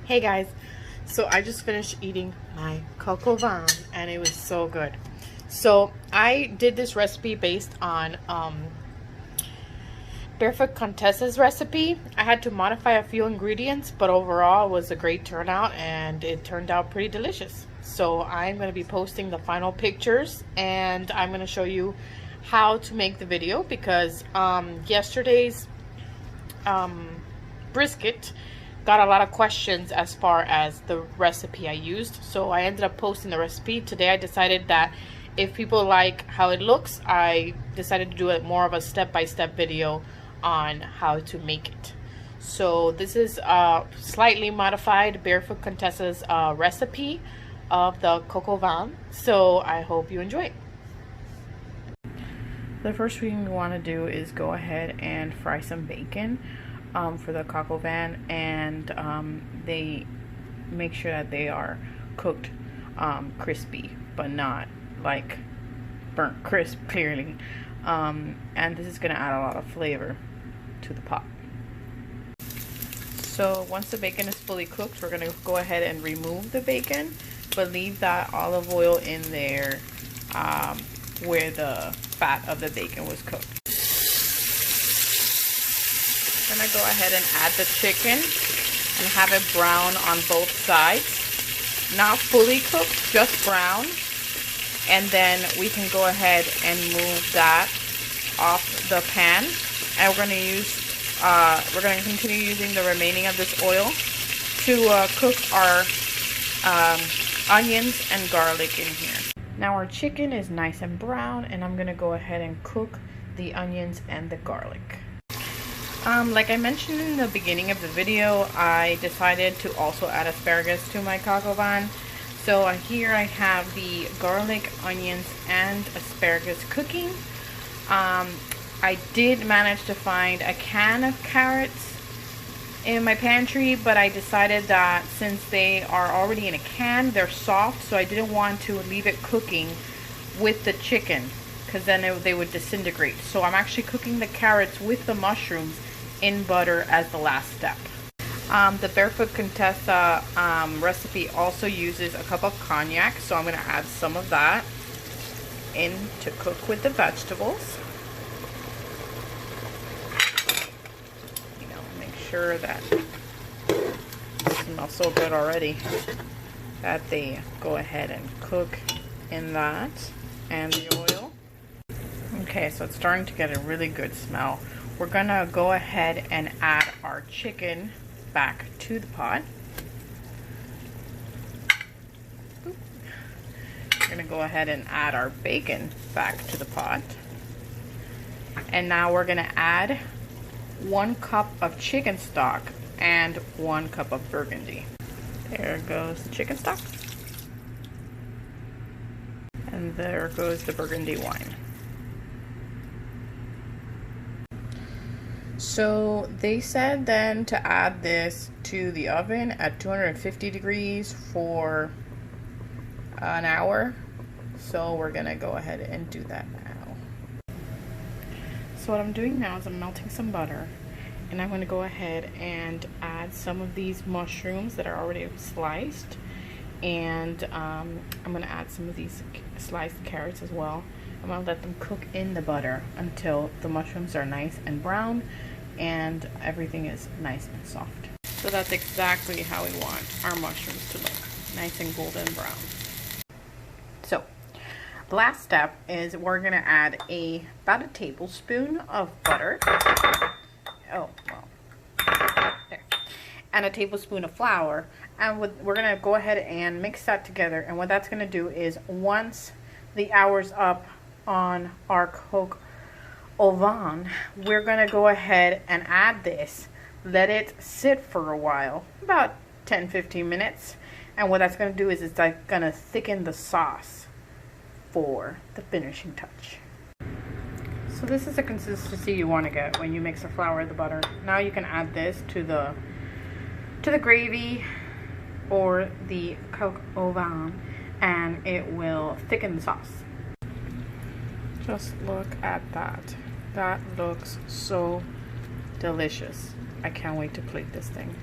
Hey guys, so I just finished eating my Coq Au Vin and it was so good. So I did this recipe based on Barefoot Contessa's recipe. I had to modify a few ingredients, but overall it was a great turnout and it turned out pretty delicious. So I'm going to be posting the final pictures and I'm going to show you how to make the video because yesterday's brisket got a lot of questions as far as the recipe I used, so I ended up posting the recipe. Today I decided that if people like how it looks, I decided to do it more of a step-by-step video on how to make it. So this is a slightly modified Barefoot Contessa's recipe of the Coq Au Vin, so I hope you enjoy it. The first thing we want to do is go ahead and fry some bacon for the Coq Au Vin, and they make sure that they are cooked crispy, but not like burnt crisp, clearly. And this is going to add a lot of flavor to the pot. So once the bacon is fully cooked, we're going to go ahead and remove the bacon, but leave that olive oil in there where the fat of the bacon was cooked. I'm going to go ahead and add the chicken and have it brown on both sides. Not fully cooked, just brown. And then we can go ahead and move that off the pan. And we're going to continue using the remaining of this oil to cook our onions and garlic in here. Now our chicken is nice and brown, and I'm going to go ahead and cook the onions and the garlic. Like I mentioned in the beginning of the video, I decided to also add asparagus to my Coq Au Vin. So here I have the garlic, onions, and asparagus cooking. I did manage to find a can of carrots in my pantry, but I decided that since they are already in a can, they're soft, so I didn't want to leave it cooking with the chicken because then they would disintegrate. So I'm actually cooking the carrots with the mushrooms in butter as the last step. The Barefoot Contessa recipe also uses a cup of cognac, so I'm going to add some of that in to cook with the vegetables. Make sure that it smells so good already that they go ahead and cook in that and the oil. Okay, so it's starting to get a really good smell. We're gonna go ahead and add our chicken back to the pot. We're gonna go ahead and add our bacon back to the pot. And now we're gonna add 1 cup of chicken stock and 1 cup of burgundy. There goes the chicken stock. And there goes the burgundy wine. So they said then to add this to the oven at 250 degrees for an hour. So we're gonna go ahead and do that now. So what I'm doing now is I'm melting some butter, and I'm gonna go ahead and add some of these mushrooms that are already sliced, and I'm gonna add some of these sliced carrots as well. I'm gonna let them cook in the butter until the mushrooms are nice and brown and everything is nice and soft. So that's exactly how we want our mushrooms to look, nice and golden brown. So the last step is we're gonna add about a tablespoon of butter. Oh, well, there. And a tablespoon of flour, and we're gonna go ahead and mix that together. And what that's gonna do is once the hour's up on our Coq Au Vin, we're gonna go ahead and add this, let it sit for a while, about 10-15 minutes, and what that's gonna do is it's like gonna thicken the sauce for the finishing touch. So this is the consistency you want to get when you mix the flour and the butter. Now you can add this to the gravy or the Coq Au Vin, and it will thicken the sauce. Just look at that. That looks so delicious. I can't wait to plate this thing.